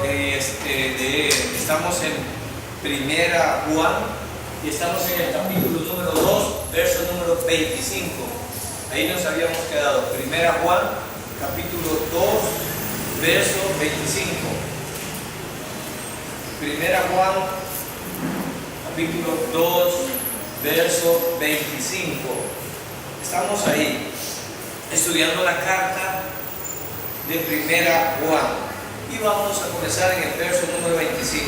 estamos en Primera Juan y estamos en el capítulo número 2, verso número 25. Ahí nos habíamos quedado. Primera Juan, capítulo 2, verso 25. Primera Juan, capítulo 2, verso 25. Estamos ahí estudiando la carta de Primera Juan y vamos a comenzar en el verso número 25.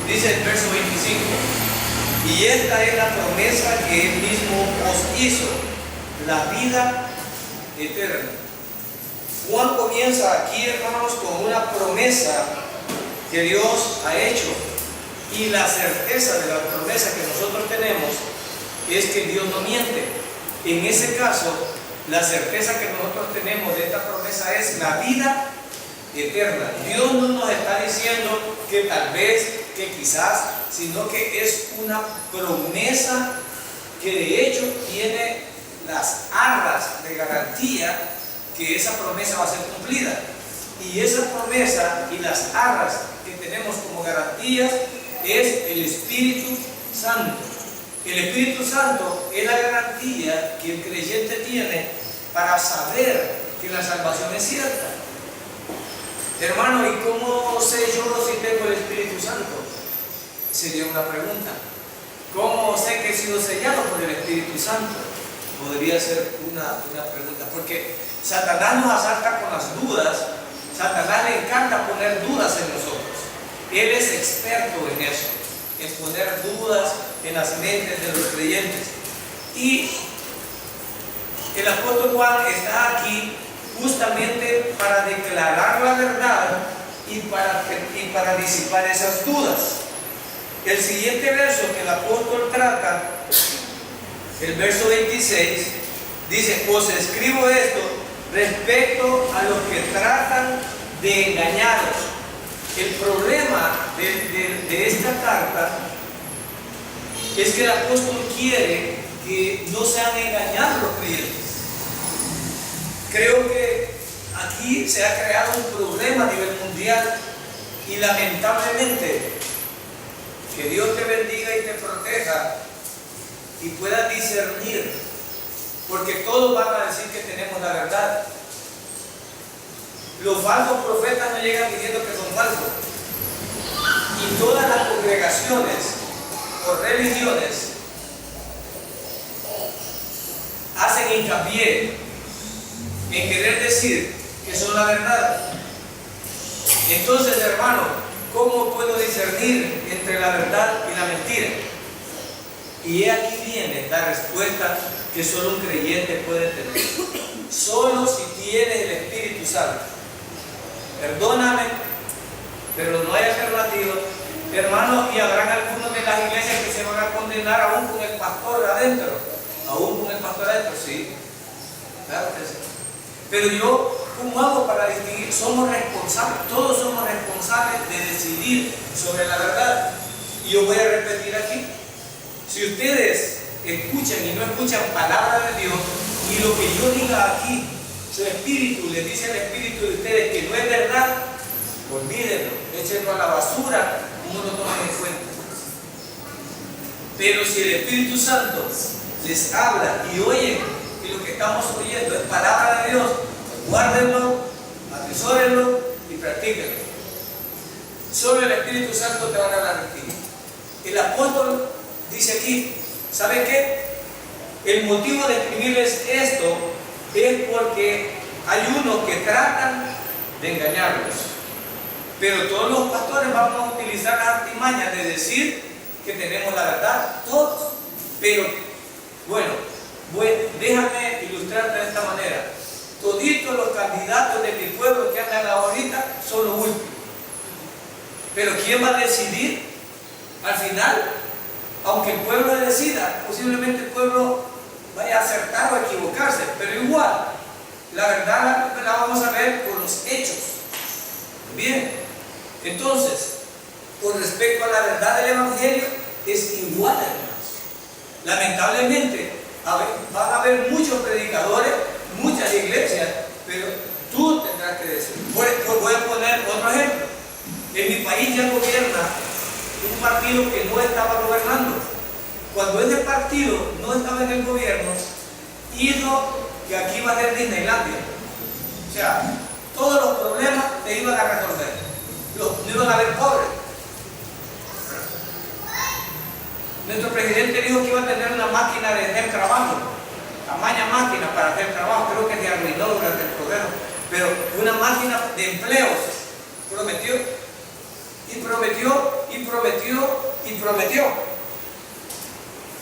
Dice el verso 25: y esta es la promesa que Él mismo os hizo, la vida eterna. Juan comienza aquí, hermanos, con una promesa que Dios ha hecho, y la certeza de la promesa que nosotros tenemos es que Dios no miente. En ese caso, la certeza que nosotros tenemos de esta promesa es la vida eterna. Dios no nos está diciendo que tal vez, que quizás, sino que es una promesa que de hecho tiene las arras de garantía que esa promesa va a ser cumplida. Y esa promesa y las arras que tenemos como garantías es el Espíritu Santo. El Espíritu Santo es la garantía que el creyente tiene para saber que la salvación es cierta. Hermano, ¿y cómo sé yo si tengo el Espíritu Santo? Sería una pregunta. ¿Cómo sé que he sido sellado por el Espíritu Santo? Podría ser una pregunta, porque Satanás nos asalta con las dudas. Satanás le encanta poner dudas en nosotros. Él es experto en eso, en poner dudas en las mentes de los creyentes. Y el apóstol Juan está aquí justamente para declarar la verdad y para disipar esas dudas. El siguiente verso que el apóstol trata, el verso 26, dice: os escribo esto respecto a los que tratan de engañaros. El problema de esta carta es que el apóstol quiere que no sean engañados los creyentes. Creo que aquí se ha creado un problema a nivel mundial y lamentablemente, que Dios te bendiga y te proteja y puedas discernir, porque todos van a decir que tenemos la verdad. Los falsos profetas no llegan diciendo que son falsos, y todas las congregaciones o religiones hacen hincapié en querer decir que son la verdad. Entonces, hermano, ¿cómo puedo discernir entre la verdad y la mentira? Y aquí viene la respuesta que solo un creyente puede tener. Solo si tiene el Espíritu Santo. Perdóname, pero no hay alternativa. Hermano, y habrán algunos de las iglesias que se van a condenar aún con el pastor adentro. Aún con el pastor adentro, sí. Claro que sí. Pero yo, ¿cómo hago para distinguir? Somos responsables, todos somos responsables de decidir sobre la verdad. Y yo voy a repetir aquí: si ustedes escuchan y no escuchan palabra de Dios, y lo que yo diga aquí, su espíritu les dice al espíritu de ustedes que no es verdad, olvídenlo, échenlo a la basura y no lo tomen en cuenta. Pero si el Espíritu Santo les habla y oyen que lo que estamos oyendo es palabra de Dios, guárdenlo, atesórenlo y practíquenlo. Solo el Espíritu Santo te va a hablar a ti. El apóstol dice aquí, ¿sabe qué? El motivo de escribirles esto es porque hay unos que tratan de engañarlos. Pero todos los pastores vamos a utilizar las artimañas de decir que tenemos la verdad, todos. Pero, bueno, déjame ilustrarte de esta manera. Toditos los candidatos de mi pueblo que andan ahorita son los últimos. Pero ¿quién va a decidir? Al final, aunque el pueblo decida, posiblemente el pueblo vaya a acertar o a equivocarse, pero igual, la verdad la vamos a ver por los hechos. Bien, entonces, con respecto a la verdad del Evangelio, es igual, hermanos. Lamentablemente, van a haber muchos predicadores, muchas iglesias, pero tú tendrás que decir. Voy a poner otro ejemplo. país ya gobierna un partido que no estaba gobernando. Cuando ese partido no estaba en el gobierno, hizo que aquí iba a ser Disneylandia. O sea, todos los problemas se iban a resolver. No iban a haber pobres. Nuestro presidente dijo que iba a tener una máquina de hacer trabajo, tamaña máquina para hacer trabajo. Creo que se arruinó durante el proceso, pero una máquina de empleos. Prometió y prometió y prometió y prometió.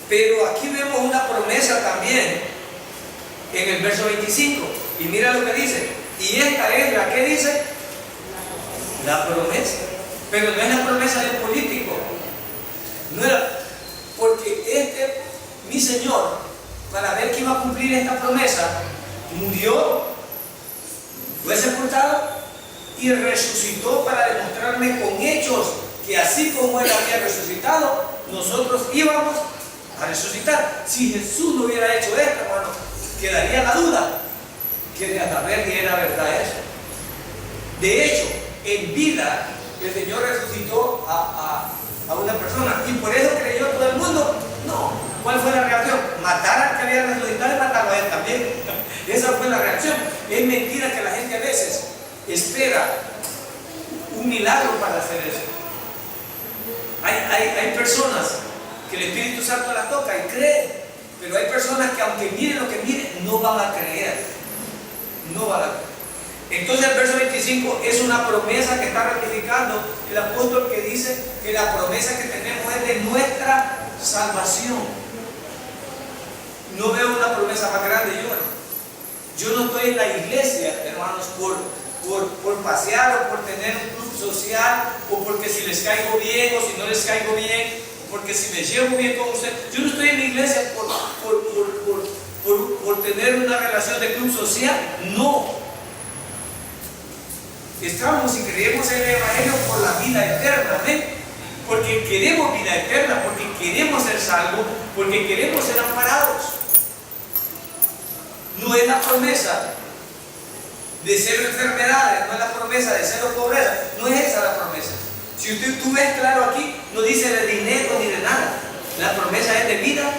Pero aquí vemos una promesa también en el verso 25. Y mira lo que dice. Y esta es la que dice la promesa. Pero no es la promesa del político. No era. Porque mi Señor, para ver que iba a cumplir esta promesa, murió, fue sepultado y resucitó para demostrarme con hechos que así como Él había resucitado, nosotros íbamos a resucitar. Si Jesús no hubiera hecho esto, hermano, quedaría la duda. Quería saber si era verdad eso. De hecho, en vida, el Señor resucitó a una persona. Y por eso creyó todo el mundo. No. ¿Cuál fue la reacción? Matar al que había resucitado y matarlo a él también. Esa fue la reacción. Es mentira que la gente a veces espera un milagro para hacer eso. Hay personas que el Espíritu Santo las toca y creen, pero hay personas que aunque miren lo que miren, no van a creer. No van a creer. Entonces el verso 25 es una promesa que está ratificando el apóstol, que dice que la promesa que tenemos es de nuestra salvación. No veo una promesa más grande, yo no estoy en la iglesia, hermanos, por pasear o por tener un club social, o porque si les caigo bien o si no les caigo bien, o porque si me llevo bien con usted. Yo no estoy en la iglesia por tener una relación de club social, no. Estamos y creemos en el Evangelio por la vida eterna, ¿ven? Porque queremos vida eterna, porque queremos ser salvos, porque queremos ser amparados. No es la promesa de cero enfermedades, no es la promesa de cero pobreza, no es esa la promesa. Si tú ves claro aquí, no dice de dinero ni de nada. La promesa es de vida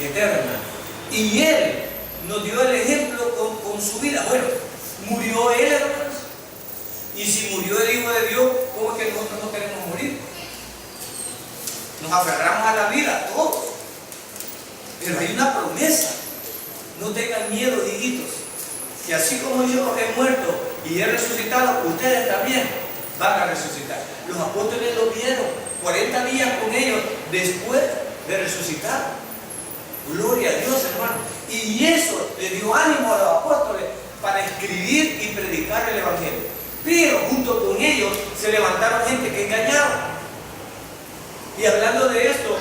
eterna. Y Él nos dio el ejemplo con su vida. Bueno, murió Él, hermanos. Y si murió el Hijo de Dios, ¿cómo es que nosotros no queremos morir? Nos aferramos a la vida, todos. Pero hay una promesa. No tengan miedo, hijitos, que así como yo he muerto y he resucitado, ustedes también van a resucitar. Los apóstoles lo vieron 40 días con ellos después de resucitar. Gloria a Dios, hermano. Y eso le dio ánimo a los apóstoles para escribir y predicar el Evangelio. Pero junto con ellos se levantaron gente que engañaba. Y hablando de esto,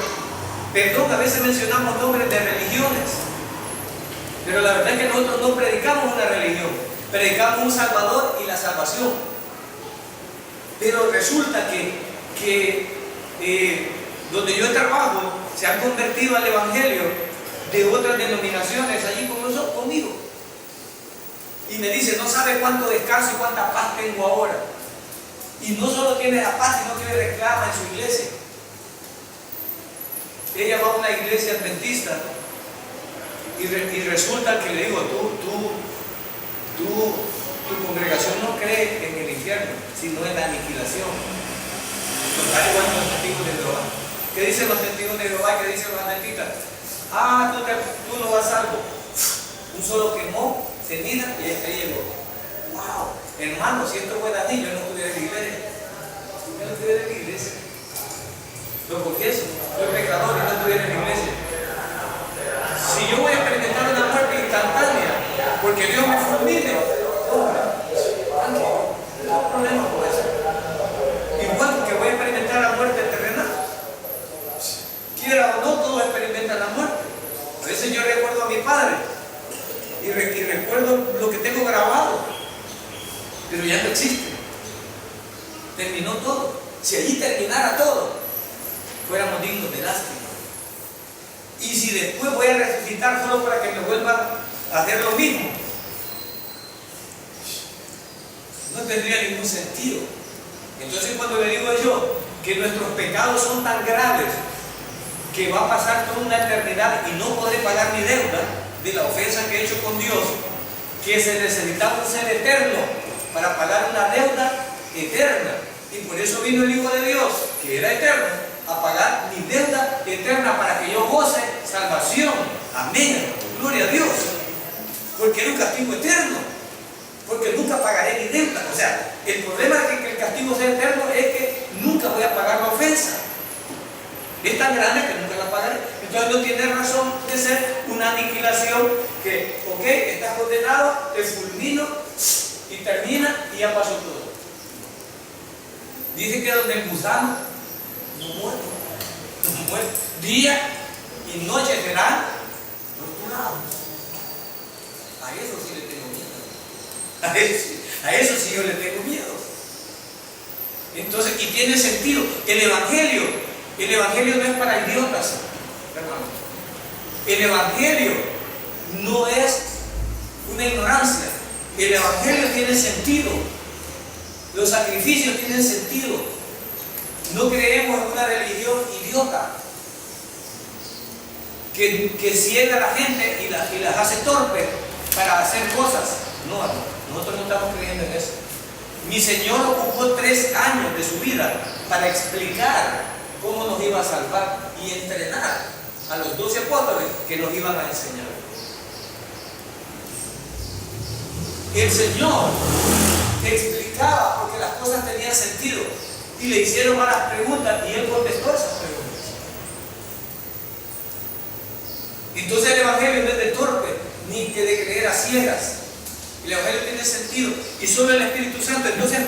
perdón, a veces mencionamos nombres de religiones, pero la verdad es que nosotros no predicamos una religión, predicamos un Salvador y la salvación. Pero resulta que donde yo trabajo se han convertido al Evangelio de otras denominaciones allí conmigo. Y me dice, no sabe cuánto descanso y cuánta paz tengo ahora. Y no solo tiene la paz, sino que le reclama en su iglesia. Ella va a una iglesia adventista y resulta que le digo, tu congregación no cree en el infierno, sino en la aniquilación. Total, igual que los testigos de Jehová. ¿Qué dicen los testigos de Jehová? ¿Qué dicen los adventistas? Tú no vas salvo. Un solo quemó, se mira y ahí llegó. ¡Wow! Hermano, si esto fuera así, yo no estuviera en la iglesia. Yo no estuviera en la iglesia. Lo confieso, soy pecador y no estuviera en la iglesia. Si yo voy a experimentar una muerte instantánea, porque Dios me fulmine, no hay problema con eso. Igual que voy a experimentar la muerte terrenal. Quiera o no, todos experimentan la muerte. A veces yo recuerdo a mi padre y recuerdo lo que tengo grabado, pero ya no existe. Terminó todo. Si allí terminara todo, fuéramos dignos de lástima. Y si después voy a resucitar solo para que me vuelvan a hacer lo mismo, no tendría ningún sentido. Entonces cuando le digo yo que nuestros pecados son tan graves que va a pasar toda una eternidad y no podré pagar mi deuda de la ofensa que he hecho con Dios, que se necesitaba un ser eterno para pagar una deuda eterna. Y por eso vino el Hijo de Dios, que era eterno, a pagar mi deuda eterna para que yo goce salvación. Amén. Gloria a Dios. Porque era un castigo eterno. Porque nunca pagaré mi deuda. O sea, el problema de que el castigo sea eterno es que nunca voy a pagar la ofensa. Es tan grande que nunca la pagaré. Entonces no tiene razón de ser una aniquilación que, ok, estás condenado, te fulmino y termina y ya pasó todo. Dice que donde el gusano no muere, no muere. Día y noche serán torturados. A eso sí le tengo miedo. A eso sí yo le tengo miedo. Entonces, y tiene sentido. El Evangelio no es para idiotas, hermano. El Evangelio no es una ignorancia. El Evangelio tiene sentido. Los sacrificios tienen sentido. No creemos en una religión idiota que ciega a la gente y las hace torpes para hacer cosas. No, nosotros no estamos creyendo en eso. Mi Señor ocupó 3 años de su vida para explicar cómo nos iba a salvar y entrenar a los 12 apóstoles que nos iban a enseñar. El Señor explicaba porque las cosas tenían sentido y le hicieron malas preguntas y Él contestó esas preguntas. Entonces el Evangelio no es de torpe ni que de creer a ciegas. El Evangelio tiene sentido y solo el Espíritu Santo. Entonces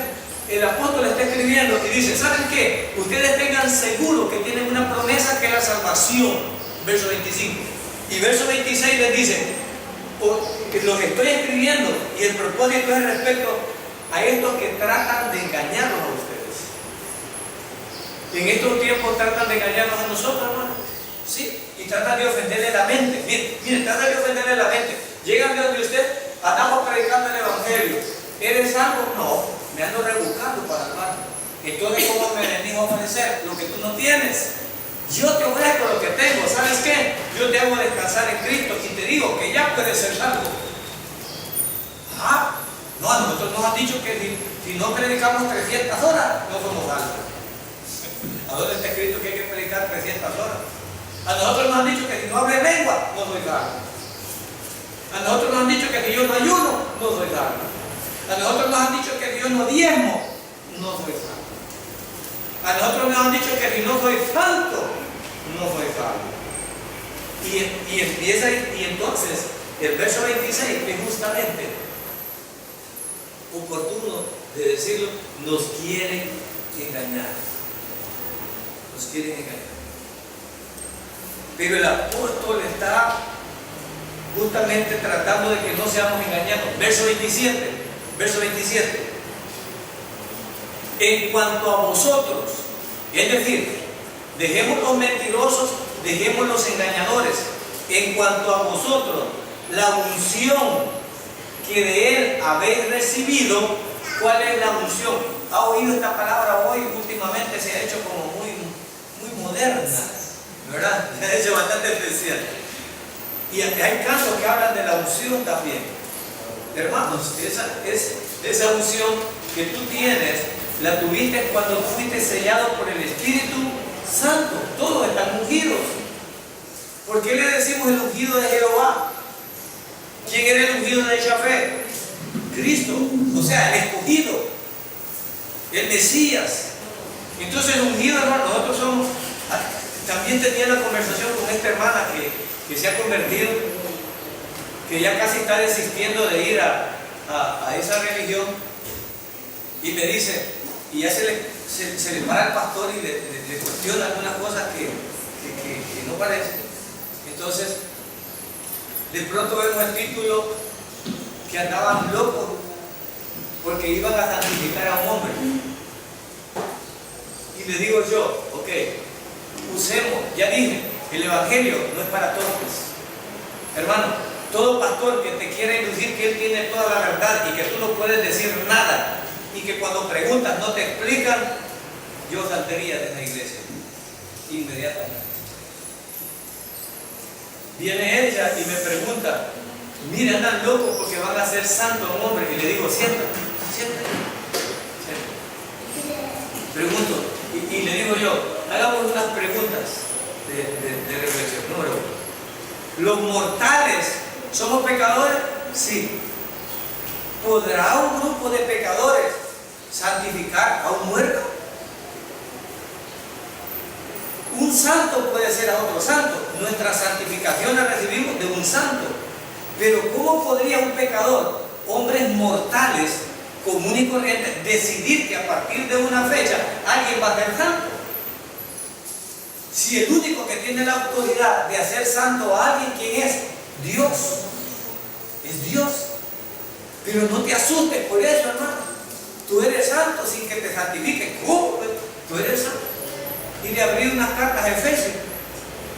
el apóstol está escribiendo y dice, ¿saben qué? Ustedes tengan seguro que tienen una promesa que es la salvación. Verso 25. Y verso 26 les dice, que los estoy escribiendo y el propósito es respecto a estos que tratan de engañarnos a ustedes. En estos tiempos tratan de engañarnos a nosotros, hermano. Sí, y tratan de ofenderle la mente. Miren, tratan de ofenderle la mente. Llegan de donde usted, andamos predicando el Evangelio. ¿Eres salvo? No, me ando rebuscando para salvarme. Entonces, ¿cómo me venís a ofrecer lo que tú no tienes? Yo te ofrezco lo que tengo. ¿Sabes qué? Yo te hago descansar en Cristo y te digo que ya puedes ser salvo. No, a nosotros nos han dicho que si no predicamos 300 horas, no somos salvos. ¿A dónde está escrito que hay que predicar 300 horas? A nosotros nos han dicho que si no hablo en lengua, no soy salvo. A nosotros nos han dicho que si yo no ayuno, no soy salvo. A nosotros nos han dicho que si yo no diezmo, no soy salvo. A nosotros nos han dicho que si no soy santo, no soy salvo. Y empieza, y entonces el verso 26 es justamente oportuno de decirlo, nos quieren engañar. Nos quieren engañar. Pero el apóstol está justamente tratando de que no seamos engañados. Verso 27. En cuanto a vosotros, es decir, dejemos los mentirosos, dejemos los engañadores. En cuanto a vosotros, la unción que de Él habéis recibido, ¿cuál es la unción? ¿Ha oído esta palabra hoy? Últimamente se ha hecho como muy moderna, ¿verdad? Se ha hecho bastante especial. Y hay casos que hablan de la unción también. Hermanos, esa unción que tú tienes, la tuviste cuando fuiste sellado por el Espíritu Santo. Todos están ungidos. ¿Por qué le decimos el ungido de Jehová? ¿Quién era el ungido de Yahvé? Cristo, o sea, el escogido, el Mesías. Entonces el ungido, hermano, nosotros somos. También tenía una conversación con esta hermana que se ha convertido, que ya casi está desistiendo de ir a esa religión, y me dice, y ya se le para el pastor y le cuestiona algunas cosas que no parecen. Entonces, de pronto vemos el título que andaban locos porque iban a santificar a un hombre. Y le digo yo, ok, usemos, ya dije, el Evangelio no es para torpes. Hermano, todo pastor que te quiera inducir que él tiene toda la verdad y que tú no puedes decir nada, y que cuando preguntas no te explican, yo saldría de la iglesia inmediatamente. Viene ella y me pregunta, mire, andan locos porque van a ser santos a un hombre. Y le digo, siéntate. Pregunto, y le digo yo, hagamos unas preguntas de reflexión. Número uno, ¿los mortales somos pecadores? Sí. ¿Podrá un grupo de pecadores santificar a un muerto? Un santo puede ser a otro santo. Nuestra santificación la recibimos de un santo. Pero ¿cómo podría un pecador, hombres mortales, común y corriente, decidir que a partir de una fecha alguien va a ser santo? Si el único que tiene la autoridad de hacer santo a alguien, ¿quién es? Dios. Es Dios. Pero no te asustes por eso, hermano. Tú eres santo sin que te santifiquen. ¿Cómo? Tú eres santo. Y le abrí unas cartas a Efesios.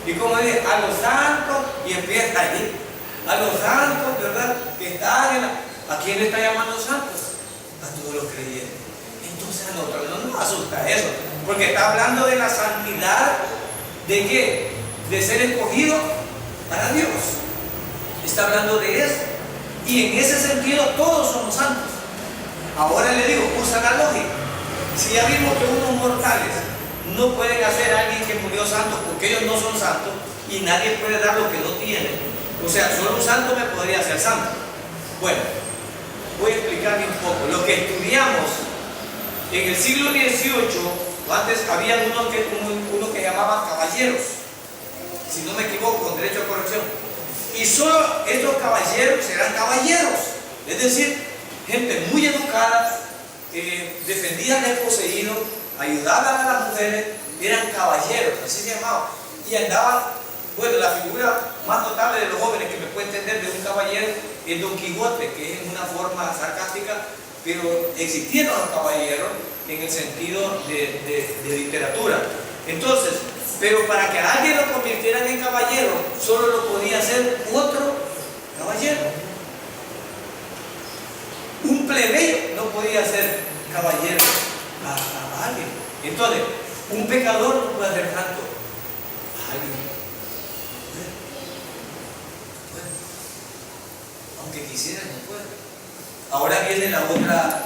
Y como dice, a los santos, y empieza allí. A los santos, ¿verdad? Que están en la... ¿A quién le está llamando santos? A todos los creyentes. Entonces a nosotros no nos asusta eso. Porque está hablando de la santidad. ¿De qué? De ser escogido para Dios. Está hablando de eso. Y en ese sentido todos somos santos. Ahora le digo, usa la lógica. Si ya vimos que unos mortales no pueden hacer a alguien que murió santo porque ellos no son santos y nadie puede dar lo que no tiene. O sea, solo un santo me podría hacer santo. Bueno, voy a explicarle un poco. Lo que estudiamos en el siglo XVIII, antes había uno que llamaban caballeros, si no me equivoco, con derecho a corrección. Y solo estos caballeros eran caballeros, es decir, gente muy educada, defendían al desposeído, ayudaban a las mujeres, eran caballeros, así se llamaban. Y andaban, bueno, la figura más notable de los jóvenes que me puede entender de un caballero es Don Quijote, que es en una forma sarcástica, pero existieron los caballeros en el sentido de literatura. Entonces, pero para que a alguien lo convirtieran en caballero, solo lo podía hacer otro caballero. Un plebeyo no podía ser caballero a alguien. Entonces, un pecador no puede hacer santo a alguien. Aunque quisiera, no puede. Ahora viene la otra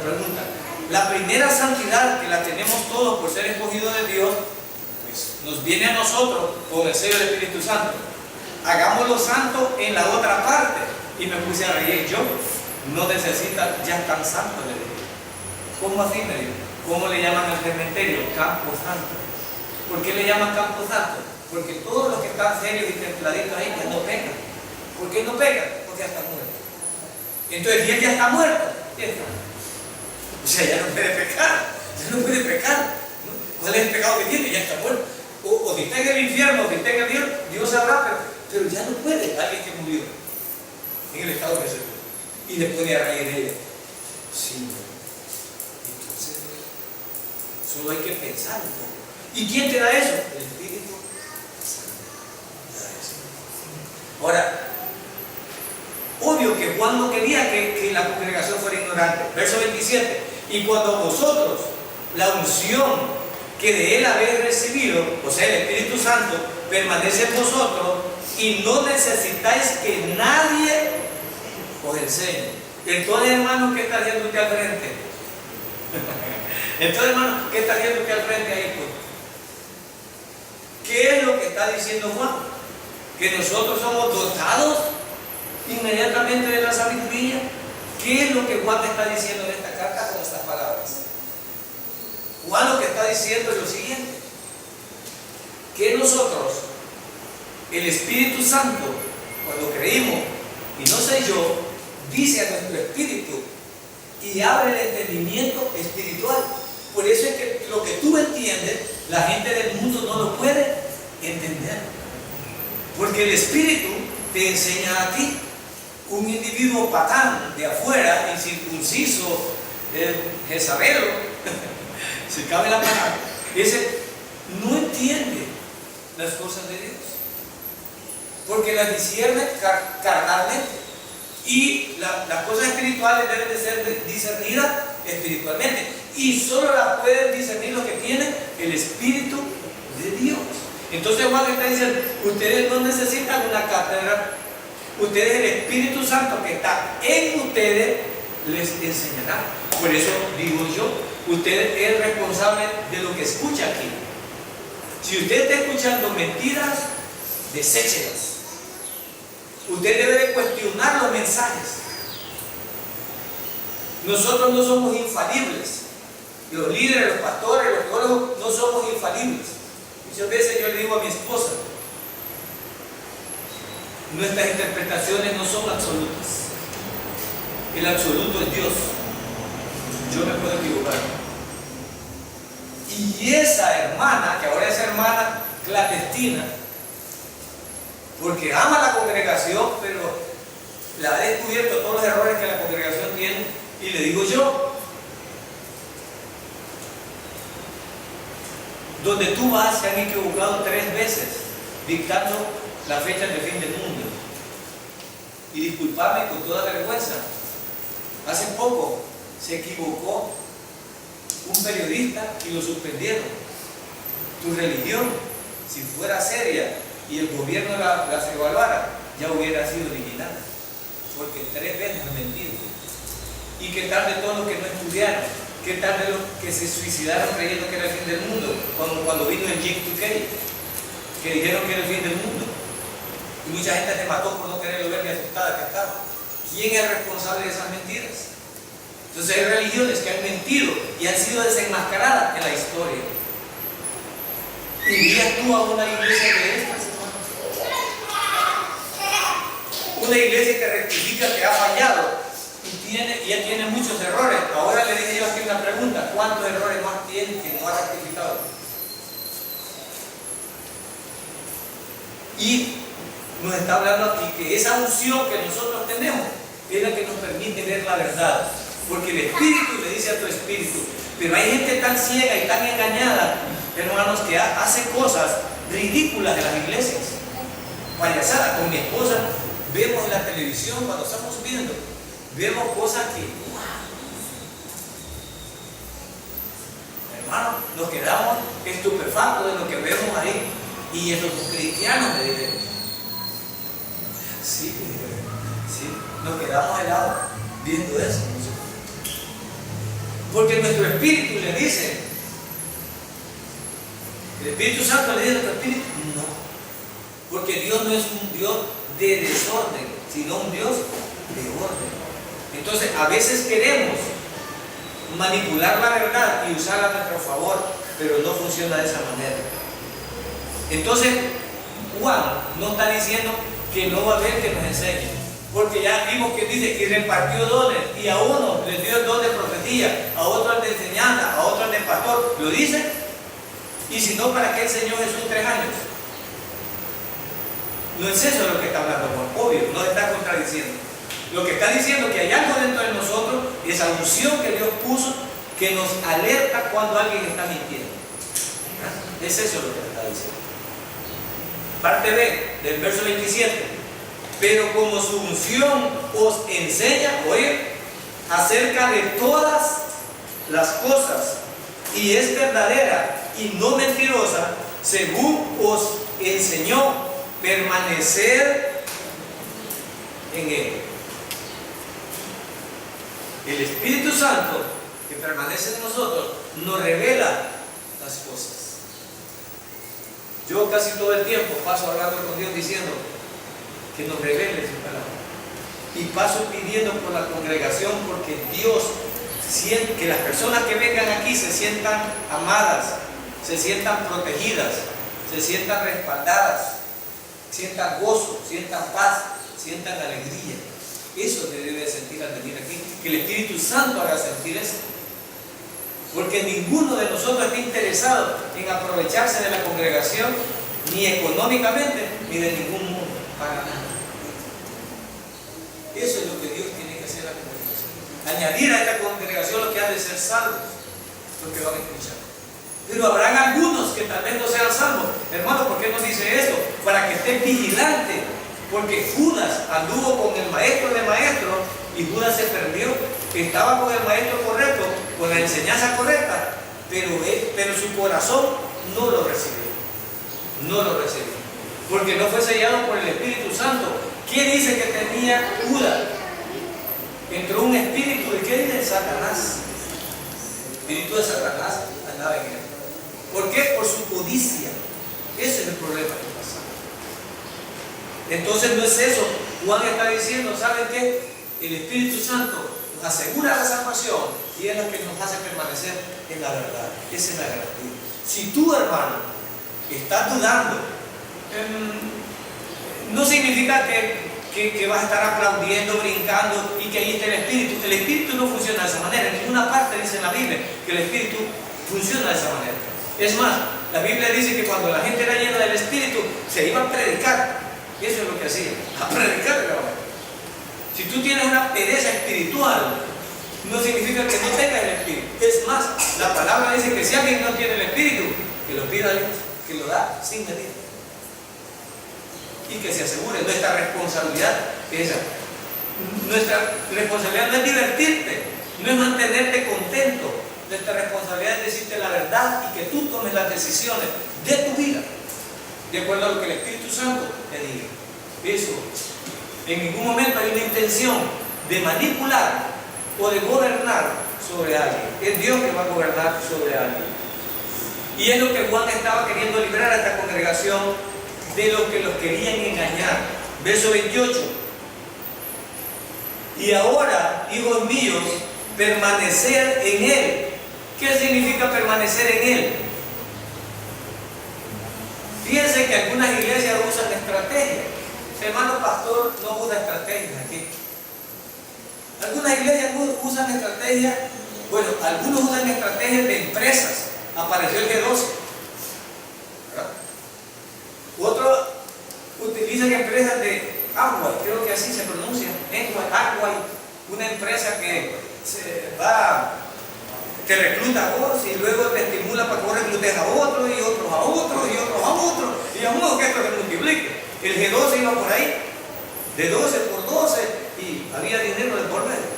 pregunta. La primera santidad que la tenemos todos por ser escogidos de Dios, pues nos viene a nosotros por el sello del Espíritu Santo. Hagámoslo santo en la otra parte. Y me puse a reír. Yo no necesita ya tan santo, le dije. ¿Cómo así? Me dijo. ¿Cómo le llaman al cementerio? Campo Santo. ¿Por qué le llaman Campo Santo? Porque todos los que están serios y templaditos ahí ya no pecan. ¿Por qué no pecan? Porque ya están muertos. Entonces, si él ya está muerto, ya está. O sea, ya no puede pecar. Ya no puede pecar. ¿No? ¿Cuál es el pecado que tiene? Ya está muerto. O si está en el infierno, o si está en el cielo, Dios sabrá, pero ya no puede alguien que murió en el estado que se fue. Y le pone a reír ella. Sí. Entonces, solo hay que pensar un poco. ¿Y quién te da eso? El Espíritu Santo. Ahora, obvio que Juan no quería que la congregación fuera ignorante. Verso 27. Y cuando vosotros, la unción que de él habéis recibido, o sea, el Espíritu Santo, permanece en vosotros y no necesitáis que nadie os enseñe. Entonces, hermano, ¿qué está haciendo usted al frente? Entonces, hermano, ¿qué está haciendo usted al frente ahí? Pues? ¿Qué es lo que está diciendo Juan? Que nosotros somos dotados inmediatamente de la sabiduría. ¿Qué es lo que Juan está diciendo en esta carta con estas palabras? Juan lo que está diciendo es lo siguiente: que nosotros, el Espíritu Santo, cuando creímos, y no sé yo, dice a nuestro espíritu y abre el entendimiento espiritual. Por eso es que lo que tú entiendes, la gente del mundo no lo puede entender, porque el Espíritu te enseña a ti. Un individuo patán de afuera, incircunciso, jezabelo, si cabe la palabra, ese no entiende las cosas de Dios, porque las discierne carnalmente. Y las cosas espirituales deben de ser discernidas espiritualmente. Y solo las pueden discernir los que tienen el Espíritu de Dios. Entonces Juan está diciendo, ustedes no necesitan una cátedra, ustedes, el Espíritu Santo que está en ustedes les enseñará. Por eso digo yo, usted es responsable de lo que escucha aquí. Si usted está escuchando mentiras, deséchelas. Usted debe de cuestionar los mensajes. Nosotros no somos infalibles. Los líderes, los pastores, los teólogos no somos infalibles. Muchas veces yo le digo a mi esposa, nuestras interpretaciones no son absolutas. El absoluto es Dios. Yo me puedo equivocar. Y esa hermana, que ahora es hermana clandestina, porque ama la congregación, pero la ha descubierto todos los errores que la congregación tiene, y le digo yo, donde tú vas se han equivocado 3 veces dictando la fecha del fin del mundo. Y disculpadme con toda vergüenza, hace poco se equivocó un periodista y lo suspendieron. Tu religión, si fuera seria y el gobierno las evaluara, ya hubiera sido eliminada, porque 3 veces han mentido. ¿Y qué tal de todos los que no estudiaron? ¿Qué tal de los que se suicidaron creyendo que era el fin del mundo? Cuando vino el Y2K, que dijeron que era el fin del mundo. Y mucha gente se mató por no quererlo ver ni asustada que estaba. ¿Quién es responsable de esas mentiras? Entonces hay religiones que han mentido y han sido desenmascaradas en la historia. ¿Irías tú a una iglesia de estas? Una iglesia que rectifica, que ha fallado y ya tiene muchos errores. Ahora le dije yo aquí una pregunta: ¿cuántos errores más tiene que no ha rectificado? Y nos está hablando aquí que esa unción que nosotros tenemos es la que nos permite ver la verdad, porque el Espíritu le dice a tu espíritu. Pero hay gente tan ciega y tan engañada, hermanos, que hace cosas ridículas en las iglesias, payasadas. Con mi esposa vemos en la televisión, cuando estamos viendo, vemos cosas que, hermano, nos quedamos estupefactos de lo que vemos ahí. Y esos cristianos me dijeron, sí, nos quedamos helados viendo eso. Porque nuestro espíritu le dice, el Espíritu Santo le dice a nuestro espíritu, no. Porque Dios no es un Dios de desorden, sino un Dios de orden. Entonces, a veces queremos manipular la verdad y usarla a nuestro favor, pero no funciona de esa manera. Entonces, Juan no está diciendo que no va a haber que nos enseñe, porque ya vimos que dice que repartió dones, y a uno le dio el don de profecía, a otro el de enseñanza, a otro el de pastor. Lo dice. Y si no, ¿para qué enseñó Jesús 3 años? No es eso lo que está hablando Juan, obvio, no está contradiciendo. Lo que está diciendo es que hay algo dentro de nosotros, esa unción que Dios puso, que nos alerta cuando alguien está mintiendo. Es eso lo que está diciendo. Parte B del verso 27. Pero como su unción os enseña, oye, acerca de todas las cosas, y es verdadera y no mentirosa, según os enseñó, permanecer en él. El Espíritu Santo que permanece en nosotros nos revela las cosas. Yo casi todo el tiempo paso hablando con Dios diciendo que nos revele su palabra. Y paso pidiendo por la congregación, porque Dios siente que las personas que vengan aquí se sientan amadas, se sientan protegidas, se sientan respaldadas, sientan gozo, sientan paz, sientan alegría. Eso se debe sentir al venir aquí, que el Espíritu Santo haga sentir eso. Porque ninguno de nosotros está interesado en aprovecharse de la congregación, ni económicamente, ni de ningún mundo, para nada. Eso es lo que Dios tiene que hacer a la congregación. Añadir a esta congregación lo que han de ser salvos, los que van a escuchar. Pero habrán algunos que tal vez no sean salvos. Hermano, ¿por qué nos dice esto? Para que estés vigilante Porque Judas anduvo con el maestro de maestros y Judas se perdió. Estaba con el maestro correcto, con la enseñanza correcta, pero su corazón no lo recibió. No lo recibió. Porque no fue sellado por el Espíritu Santo. ¿Qué dice que tenía Judas? Entró un espíritu, ¿de qué dice? Satanás. El espíritu de Satanás andaba en él. ¿Por qué? Por su codicia. Ese es el problema que pasa. Entonces no es eso. Juan está diciendo, ¿saben qué? El Espíritu Santo nos asegura la salvación y es lo que nos hace permanecer en la verdad. Esa es la garantía. Si tú, hermano, estás dudando, no significa que vas a estar aplaudiendo, brincando y que ahí está el Espíritu. El Espíritu no funciona de esa manera. En ninguna parte dice en la Biblia que el Espíritu funciona de esa manera. Es más, la Biblia dice que cuando la gente era llena del Espíritu, se iba a predicar. Y eso es lo que hacía, a predicar el Evangelio. Si tú tienes una pereza espiritual, no significa que no tengas el Espíritu. Es más, la palabra dice que si alguien no tiene el Espíritu, que lo pida a Dios, que lo da sin medida. Y que se asegure. Nuestra responsabilidad es esa. Nuestra responsabilidad no es divertirte, no es mantenerte contento. Nuestra responsabilidad es decirte la verdad y que tú tomes las decisiones de tu vida de acuerdo a lo que el Espíritu Santo te diga. Eso. En ningún momento hay una intención de manipular o de gobernar sobre alguien. Es Dios que va a gobernar sobre alguien. Y es lo que Juan estaba queriendo librar a esta congregación de lo que los querían engañar. Verso 28. Y ahora, hijos míos, permanecer en Él. ¿Qué significa permanecer en Él? Fíjense que algunas iglesias usan estrategias. Hermano pastor no usa estrategias aquí. Algunas iglesias usan estrategias, bueno, algunos usan estrategias de empresas. Apareció el G12. ¿Verdad? Otros utilizan empresas de agua, creo que así se pronuncia, agua, una empresa que te recluta a vos y luego te estimula para que vos reclutes a otros y otros a otros y otros a otros y a modo que esto se multiplique. El G12 iba por ahí, de 12 por 12 y había dinero de por medio.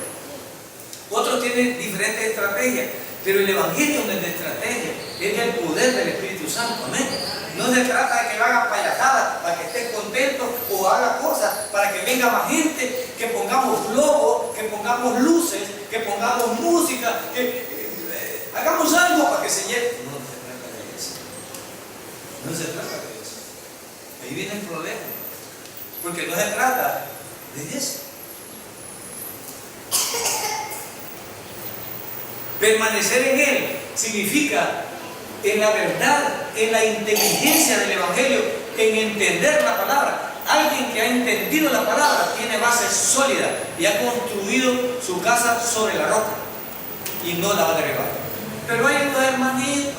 Otros tienen diferentes estrategias, pero el Evangelio no es de estrategia, es del poder del Espíritu Santo, amén. No se trata de que hagan payasadas para que estés contento o haga cosas para que venga más gente, que pongamos globos, que pongamos luces, que pongamos música, que hagamos algo para que se llene. No se trata de eso. No se trata de eso. Ahí viene el problema. Porque no se trata de eso. Permanecer en Él significa en la verdad, en la inteligencia del Evangelio, en entender la palabra. Alguien que ha entendido la palabra tiene bases sólidas y ha construido su casa sobre la roca y no la va a derribar. Pero hay unos hermanitos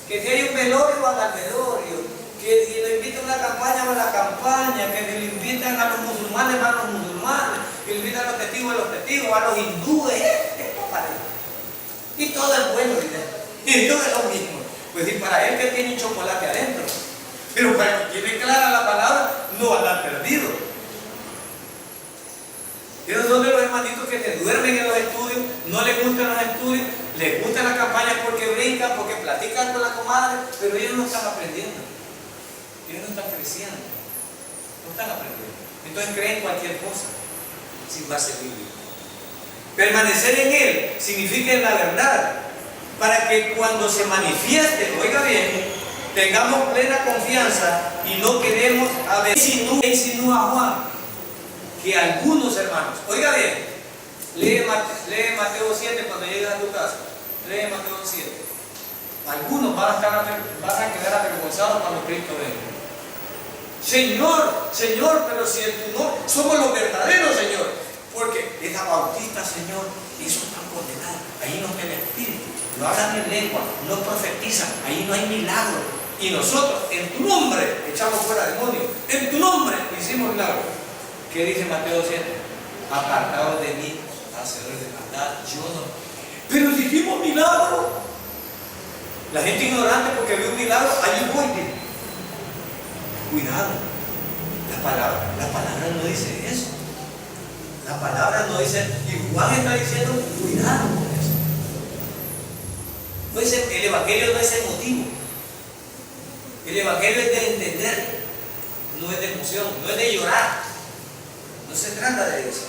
que si hay un velorio van al velorio, que si le invitan a una campaña van a la campaña, que si le invitan a los musulmanes van a los musulmanes, que le invitan a los testigos, a los hindúes, esto para él. Y todo es bueno, y todo es lo mismo. Pues y para él que tiene un chocolate adentro, pero para que tiene clara la palabra, no va a andar perdido. Esos son de los hermanitos que se duermen en los estudios, no les gustan los estudios, les gustan las campañas porque brincan, porque platican con la comadre, pero ellos no están aprendiendo. Ellos no están creciendo. No están aprendiendo. Entonces creen cualquier cosa sin base bíblica. Permanecer en Él significa en la verdad, para que cuando se manifieste, oiga bien, tengamos plena confianza y no queremos a ver. Insinúa Juan que algunos hermanos, oiga bien, lee Mateo 7 cuando llegues a tu casa, lee Mateo 7. Algunos van a quedar avergonzados cuando Cristo venga. Señor, Señor, pero si en tu nombre somos los verdaderos, Señor. Porque es bautista, Señor, y eso están condenados. Ahí no está el Espíritu, no hablan en lengua, no profetizan, ahí no hay milagro. Y nosotros, en tu nombre, echamos fuera demonios. En tu nombre hicimos milagros. ¿Qué dice Mateo 7? Apartados de mí, hacedores de maldad, yo no. Pero si hicimos milagros. La gente ignorante porque ve un milagro, allí voy. Cuidado. La La palabra no dice eso. La palabra no dice, y Juan está diciendo, cuidado con eso. No es el evangelio no es emotivo. El evangelio es de entender, no es de emoción, no es de llorar. No se trata de eso.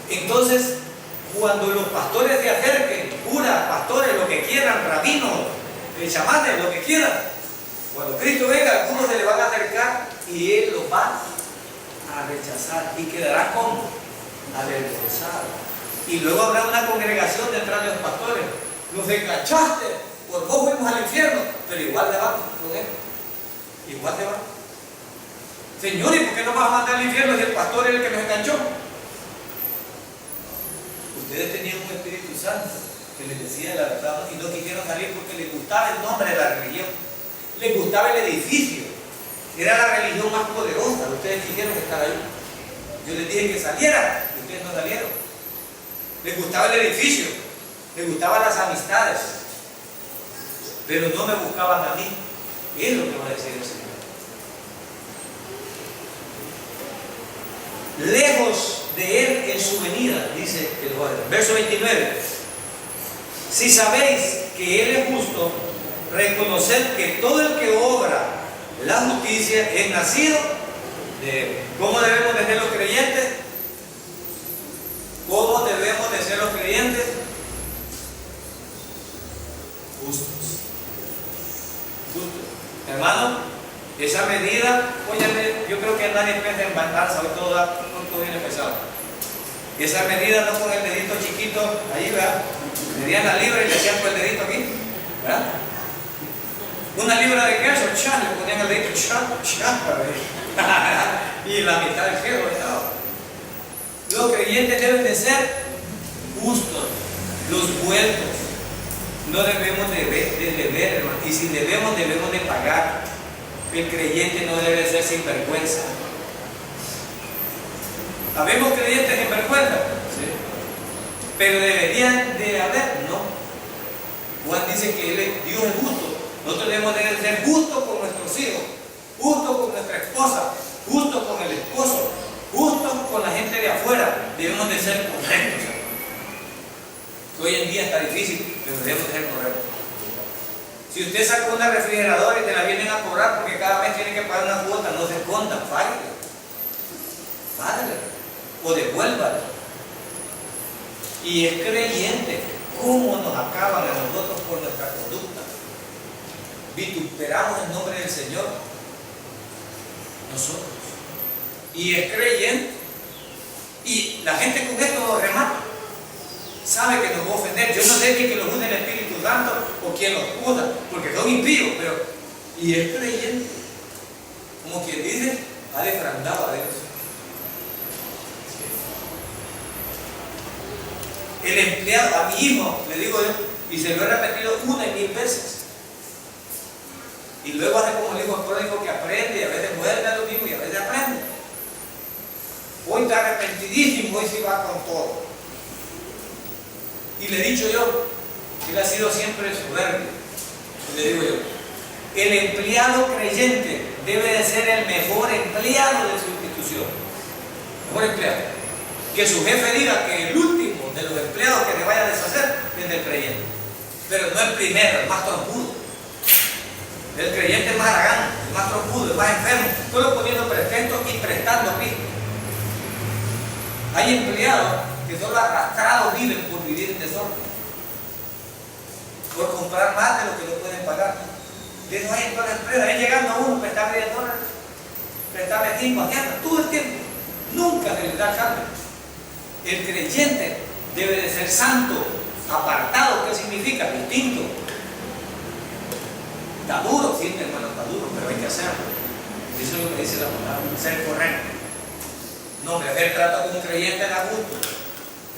Entonces, cuando los pastores se acerquen, curas, pastores, lo que quieran, rabinos, chamanes, lo que quieran, cuando Cristo venga, algunos se le van a acercar y Él los va a rechazar y quedará como avergonzado. Y luego habrá una congregación detrás de los pastores. Nos enganchaste, por vos fuimos al infierno, pero igual te van con Él. Igual te van. Señor, ¿y por qué nos vas a mandar al infierno si el pastor es el que nos enganchó? Ustedes tenían un Espíritu Santo que les decía la verdad y no quisieron salir porque les gustaba el nombre de la religión, les gustaba el edificio, era la religión más poderosa. Ustedes quisieron estar ahí. Yo les dije que salieran, ustedes no salieron. Les gustaba el edificio, les gustaban las amistades, pero no me buscaban a mí. Es lo que va a decir el Señor. Lejos de Él en su venida, dice el verso 29. Si sabéis que Él es justo, reconoced que todo el que obra la justicia es nacido de Él. ¿Cómo debemos de ser los creyentes? ¿Cómo debemos de ser los creyentes? Justos. Justos. Hermano, esa medida, óyeme, yo creo que nadie piensa en balanza, hoy todo viene pesado. Esa medida no con el dedito chiquito, ahí, ¿verdad? Medían la libra y le hacían con el dedito aquí, ¿verdad? Una libra de queso, chá, le ponían el dedito, chá, y la mitad del queso, ¿verdad? Los creyentes deben de ser justos, los vueltos. No debemos de deber, hermano, y si debemos de pagar. El creyente no debe ser sinvergüenza. ¿Habemos creyentes sin vergüenza? Sí. Pero deberían de haber, no. Juan dice que Dios es justo. Nosotros debemos de ser justos con nuestros hijos, justos con nuestra esposa, justos con el esposo, justos con la gente de afuera. Debemos de ser correctos. Hoy en día está difícil, pero debemos de ser correctos. Si usted saca una refrigeradora y te la vienen a cobrar porque cada mes tiene que pagar una cuota, no se esconda, páguele. O devuélvale. Y es creyente. ¿Cómo nos acaban a nosotros por nuestra conducta? Vituperamos el nombre del Señor. Nosotros. Y es creyente. Y la gente con esto nos remata. Sabe que nos va a ofender. Yo no sé ni que lo use el Espíritu Santo o quién los usa, porque son impíos, pero y es creyente. Como quien dice, ha defraudado a Dios. El empleado, a mi hijo, le digo yo, y se lo he repetido 1 y 1000 veces. Y luego hace como el hijo pródigo que aprende, y a veces vuelve a lo mismo y a veces aprende. Hoy está arrepentidísimo, hoy sí va con todo. Y le he dicho yo, él ha sido siempre soberbio. Y le digo yo, el empleado creyente debe de ser el mejor empleado de su institución. Mejor empleado. Que su jefe diga que el último de los empleados que le vaya a deshacer es del creyente. Pero no el primero, el más trompudo. El creyente es más aragán, el más trompudo, el más enfermo, solo poniendo pretextos y prestando pistas. Hay empleados que solo arrastrados viven por vivir en desorden, por comprar más de lo que no pueden pagar. De eso hay en todas las empresas, ven llegando a uno, prestarle $10, prestarle 5 a 10, todo el tiempo. Nunca se les da cambio. El creyente debe de ser santo, apartado. ¿Qué significa? Distinto. Está duro, sí, hermano, está duro, pero hay que hacerlo. Eso es lo que dice la palabra, ser correcto. No, hacer trato con un creyente da gusto.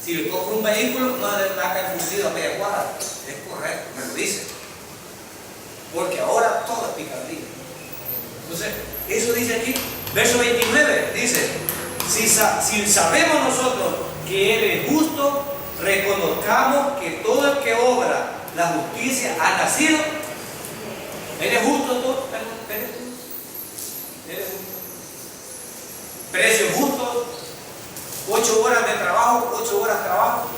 Si le compro un vehículo, no le da confundido a media cuadra. Es correcto, me lo dice. Porque ahora todo es picardía. Entonces, eso dice aquí, verso 29, dice, si sabemos nosotros que Él es justo, reconozcamos que todo el que obra la justicia ha nacido. ¿Él es justo? ¿Eres justo? Precios justos, 8 horas de trabajo, 8 horas de trabajo.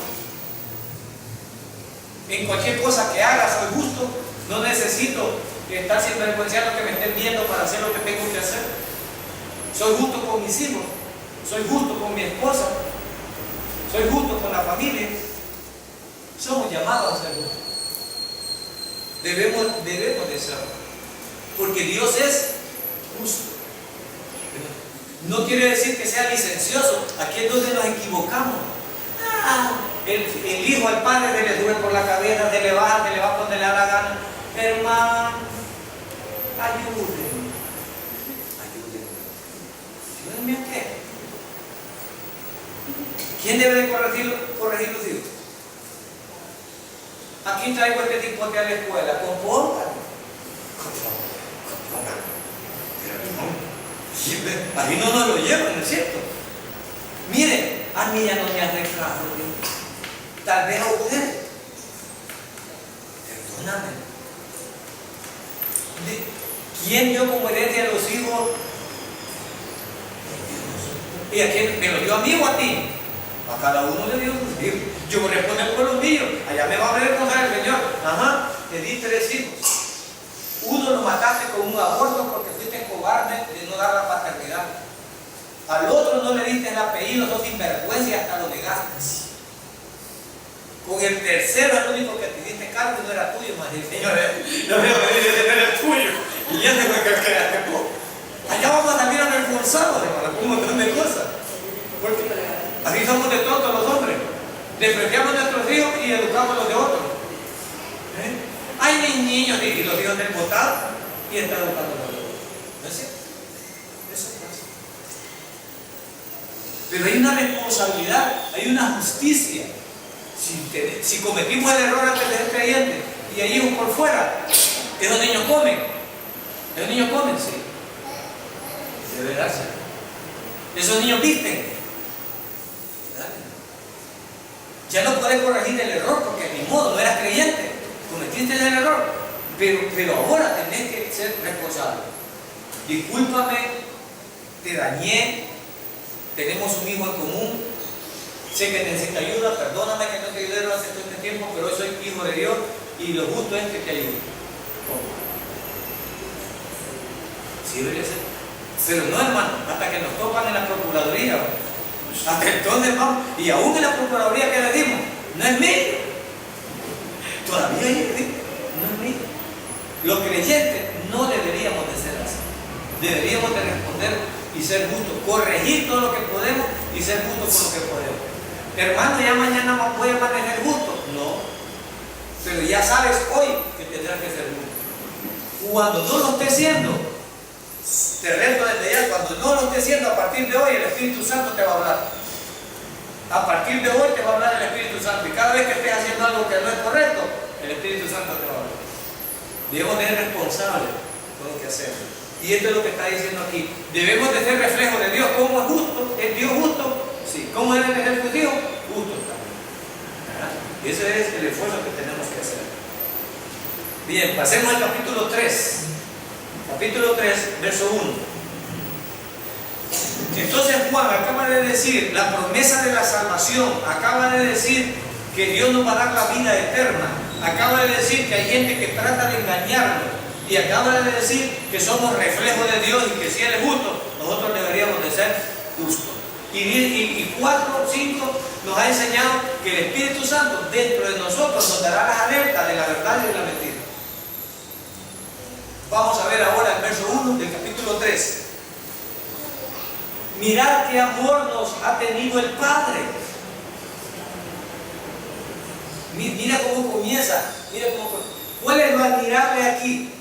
En cualquier cosa que haga soy justo, no necesito estar sinvergüenciando que me estén viendo para hacer lo que tengo que hacer. Soy justo con mis hijos, soy justo con mi esposa, soy justo con la familia. Somos llamados a ser justos. Debemos de serlo, porque Dios es justo. No quiere decir que sea licencioso. Aquí es donde nos equivocamos. El hijo al padre se le sube por la cabeza, se le va donde le da la gana. Hermano, ayúdenme. ¿Ayúdenme a qué? ¿Quién debe de corregir los hijos? Aquí traigo este tipo a la escuela. Compórtate. Así no nos lo llevan, ¿no es cierto? Mire, a mí ya no me hace caso. Tal vez a usted. Perdóname. ¿Quién dio como herencia a los hijos? ¿Y a quién? ¿Me lo dio a mí o a ti? A cada uno le dio sus hijos. Yo voy a responder por los míos. Allá me va a responder el Señor. Ajá, te di 3 hijos. Uno lo mataste con un aborto porque fuiste cobarde de no dar la paternidad. Al otro no le diste el apellido, sos sinvergüenza y hasta lo negaste. Con el tercero, el único que te diste cargo no era tuyo, más el Señor, no era tuyo. Y ya se fue que quedaste poco. Allá vamos a salir avergonzados, hermano, un montón de cosas. Porque así somos de tontos los hombres. Despreciamos a nuestros hijos y educamos a los de otros. Hay mis niños y los hijos del votado y está educando a los otros. ¿No es cierto? Eso pasa. Pero hay una responsabilidad, hay una justicia. Si cometimos el error antes de ser creyentes y hay hijos por fuera, esos niños comen. Esos niños comen, sí. Debe darse. Esos niños visten. Ya no puedes corregir el error porque ni modo, no eras creyente. Cometiste el error. Pero ahora tenés que ser responsable. Discúlpame, te dañé, tenemos un hijo en común, sé que necesita ayuda, perdóname que no te ayudé hace todo este tiempo, pero hoy soy hijo de Dios y lo justo es que te ayude. Sí debería ser. Pero no, hermano, hasta que nos topan en la procuraduría. Hasta entonces vamos. Y aún en la procuraduría que le dimos, no es mío. Todavía hay, no es mío. Los creyentes no deberíamos de ser así. Deberíamos de responder y ser justos, corregir todo lo que podemos y ser justos con lo que podemos. Hermano, ya mañana voy a amanecer justo. No. Pero ya sabes hoy que tendrás que ser justo. Cuando no lo estés siendo, te reto desde ya, cuando no lo estés siendo, a partir de hoy el Espíritu Santo te va a hablar. A partir de hoy te va a hablar el Espíritu Santo. Y cada vez que estés haciendo algo que no es correcto, el Espíritu Santo te va a hablar. Debemos de ser responsables con lo que hacemos. Y esto es lo que está diciendo aquí. Debemos de ser reflejo de Dios. ¿Cómo es justo? ¿Es Dios justo? Sí. ¿Cómo deben de ser tus hijos? Justo también. Y ese es el esfuerzo que tenemos que hacer. Bien, pasemos al capítulo 3. Capítulo 3, verso 1. Entonces Juan acaba de decir la promesa de la salvación, acaba de decir que Dios nos va a dar la vida eterna, acaba de decir que hay gente que trata de engañarnos y acaba de decir que somos reflejo de Dios y que si Él es justo, nosotros deberíamos de ser justos. Y 4, 5 nos ha enseñado que el Espíritu Santo dentro de nosotros nos dará las alertas de la verdad y de la mentira. Vamos a ver ahora el verso 1 del capítulo 3. Mirad qué amor nos ha tenido el Padre. Mira cómo comienza. ¿Cuál es lo admirable aquí?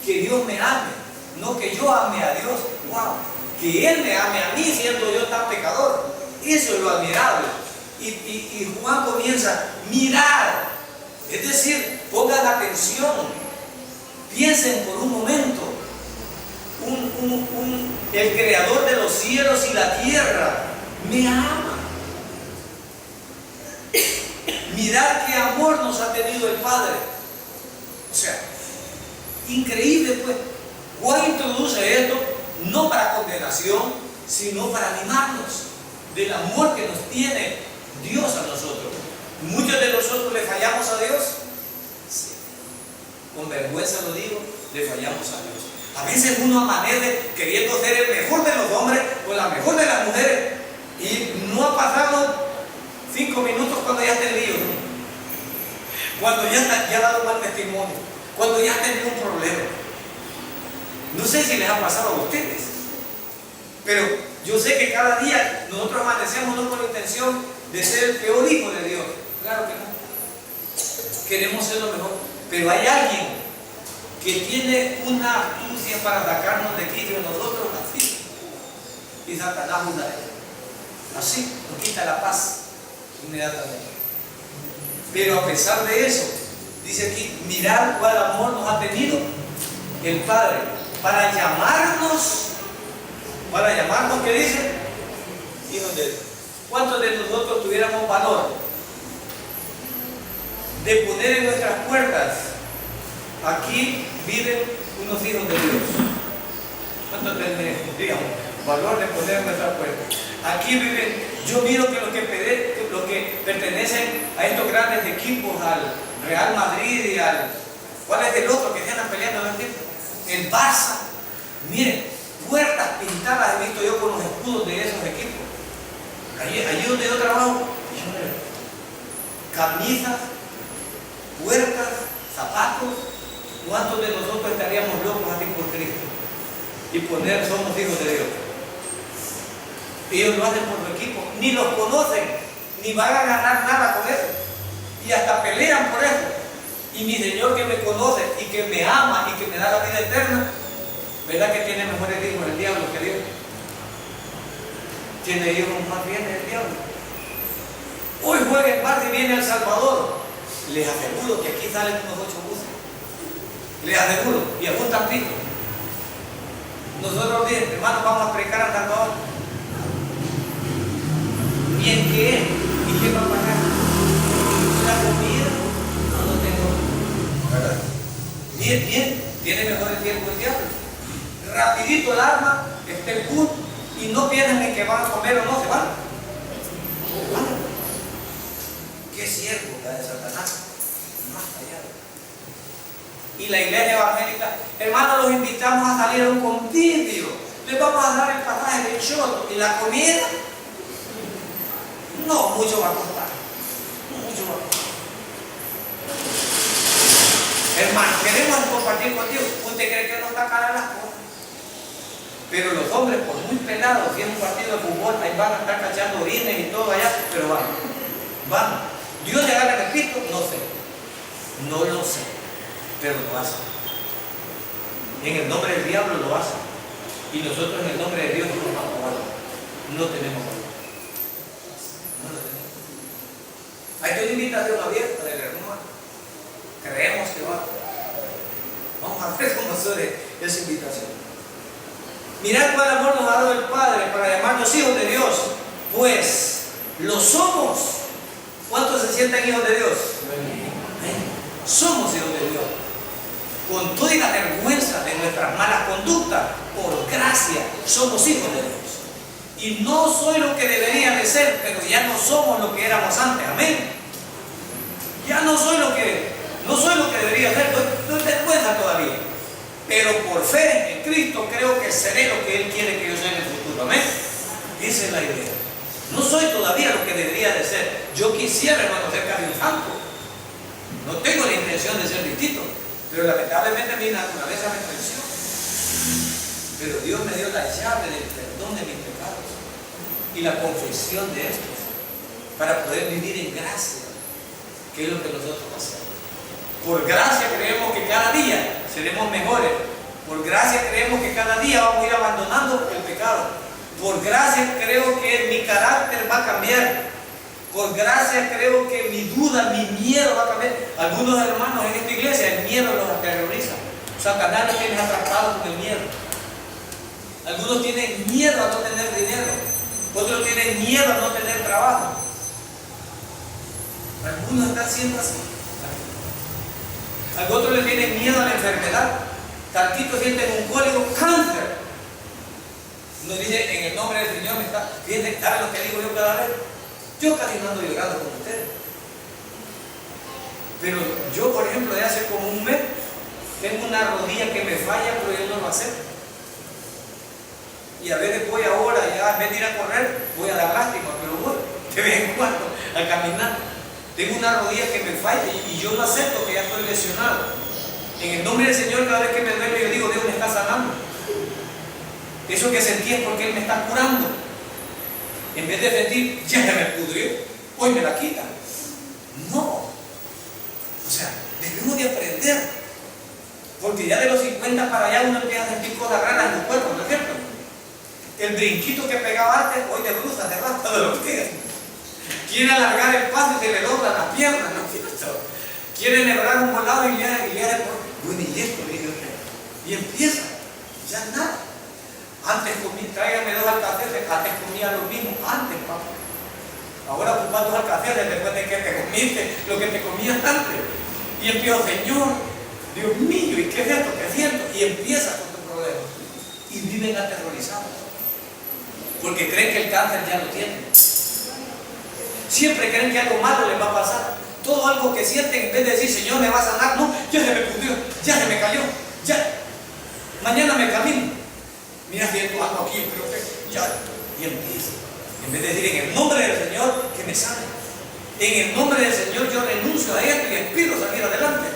Que Dios me ame, no que yo ame a Dios. ¡Wow! Que Él me ame a mí siendo yo tan pecador. Eso es lo admirable. Y Juan comienza, mirar. Es decir, pongan atención. Piensen por un momento. El creador de los cielos y la tierra me ama. Mirad qué amor nos ha tenido el Padre. O sea, increíble pues. Juan introduce esto no para condenación, sino para animarnos del amor que nos tiene Dios a nosotros. Muchos de nosotros le fallamos a Dios. Sí. Con vergüenza lo digo, le fallamos a Dios. A veces uno amanece queriendo ser el mejor de los hombres o la mejor de las mujeres y no ha pasado 5 minutos cuando ya está en lío, ¿no? Cuando ya ha dado mal testimonio, cuando ya ha tenido un problema. No sé si les ha pasado a ustedes, pero yo sé que cada día nosotros amanecemos no con la intención de ser el peor hijo de Dios. Claro que no. Queremos ser lo mejor, pero hay alguien que tiene una astucia para sacarnos de quicio de nosotros, así. Y Satanás usa de él. Así nos quita la paz inmediatamente. Pero a pesar de eso, dice aquí, mirad cuál amor nos ha tenido el Padre para llamarnos, ¿qué dice? Hijos de Dios. ¿Cuántos de nosotros tuviéramos valor de poner en nuestras puertas: aquí viven unos hijos de Dios? ¿Cuántos tendríamos valor de poner en nuestras puertas? Aquí viven. Yo miro que los que pertenecen a estos grandes equipos, al Real Madrid y al... ¿Cuál es el otro que se andan peleando en el tiempo? El Barça. Miren, puertas pintadas he visto yo con los escudos de esos equipos. Allí donde yo trabajo, camisas, puertas, zapatos. ¿Cuántos de nosotros estaríamos locos así por Cristo? Y poner somos hijos de Dios. Ellos lo hacen por su equipo, ni los conocen, ni van a ganar nada con eso. Y hasta pelean por eso. Y mi Señor, que me conoce y que me ama y que me da la vida eterna, ¿verdad que tiene mejores hijos el diablo que Dios? Tiene hijos más bien el diablo. Hoy juega en Barça y viene El Salvador. Les aseguro que aquí salen unos 8 buses. Les aseguro. Y algún tampito. Nosotros dicen, hermanos, vamos a predicar a Salvador. ¿Y en qué? ¿Y qué va a pagar? ¿La comida? No tengo. ¿Verdad? Bien, tiene mejor el tiempo el diablo. Rapidito el arma, está el punto, y no piensan en que van a comer o no, se van. Qué siervo la de Satanás. Más callado. Y la iglesia evangélica, hermanos, los invitamos a salir a un convivio. Les vamos a dar el pasaje del choto y la comida. No, mucho va a costar. Mucho va a costar. Hermano, queremos compartir contigo. ¿Usted cree que no está cara las cosas? Pero los hombres, por muy pelados, si es un partido de fútbol, ahí van a estar cachando orines y todo allá, pero van. ¿Dios le gana el Cristo? No sé. No lo sé. Pero lo hace. En el nombre del diablo lo hace. Y nosotros en el nombre de Dios no tenemos valor. No tenemos valor. Hay que una invitación abierta del hermano. Creemos que va. Vamos a ver cómo suele esa invitación. Mirad cuál amor nos ha dado el Padre para llamarnos hijos de Dios. Pues lo somos. ¿Cuántos se sienten hijos de Dios? Somos hijos de Dios. Con toda la vergüenza de nuestras malas conductas, por gracia, somos hijos de Dios. Y no soy lo que debería de ser, pero ya no somos lo que éramos antes. Amén. Ya no soy lo que debería ser. Doy vergüenza todavía. Pero por fe en Cristo creo que seré lo que Él quiere que yo sea en el futuro. Amén. Esa es la idea. No soy todavía lo que debería de ser. Yo quisiera, hermano, ser casi un santo. No tengo la intención de ser distinto. Pero lamentablemente mi naturaleza me venció. Pero Dios me dio la llave del perdón de mis pecados y la confesión de estos para poder vivir en gracia, que es lo que nosotros hacemos. Por gracia creemos que cada día seremos mejores. Por gracia creemos que cada día vamos a ir abandonando el pecado. Por gracia creo que mi carácter va a cambiar. Por gracia creo que mi duda, mi miedo va a cambiar. Algunos hermanos en esta iglesia el miedo los aterroriza. Satanás los tiene atrapados con el miedo. Algunos tienen miedo a no tener dinero. Otros tienen miedo a no tener trabajo. Algunos están siendo así. A otros le tienen miedo a la enfermedad. Tantito sienten un cólico, cáncer. Uno dice, en el nombre del Señor me está. Fíjense, ¿saben lo que digo yo cada vez? Yo casi no ando llorando con ustedes. Pero yo, por ejemplo, de hace como un mes, tengo una rodilla que me falla, pero yo no lo acepto. Y a veces voy ahora, ya en vez de ir a correr, voy a dar lástima, pero voy de vez en cuando a caminar. Tengo una rodilla que me falla y yo no acepto que ya estoy lesionado. En el nombre del Señor, cada vez que me duele, yo digo, Dios me está sanando. Eso que sentí es porque Él me está curando. En vez de sentir, ya se me pudrió, hoy me la quita. No. O sea, debemos de aprender. Porque ya de los 50 para allá uno empieza a sentir cosas raras en el cuerpo, ¿no es cierto? El brinquito que pegaba antes, hoy de bruza, de rata, de lo que es. Quiere alargar el paso y se le doblan las piernas, ¿no es cierto? Quiere enhebrar un volado y le hace por... Bueno, y esto, le digo, y empieza, ya nada. Antes comí, tráigame 2 alcaceres, antes comía lo mismo, antes, papá. Ahora ocupas 2 alcaceres después de que te comiste lo que te comías antes. Y empiezo, Señor, Dios mío, ¿y qué es esto? ¿Qué siento? Y empieza con tu problema. Y viven aterrorizados. Porque creen que el cáncer ya lo tienen. Siempre creen que algo malo les va a pasar. Todo algo que sienten, en vez de decir, Señor, me va a sanar, no, ya se me pudrió, ya se me cayó, ya. Mañana me camino. Mira, siento algo aquí, creo que ya. Y empieza. En vez de decir, en el nombre del Señor, que me sane. En el nombre del Señor, yo renuncio a esto y aspiro a salir adelante.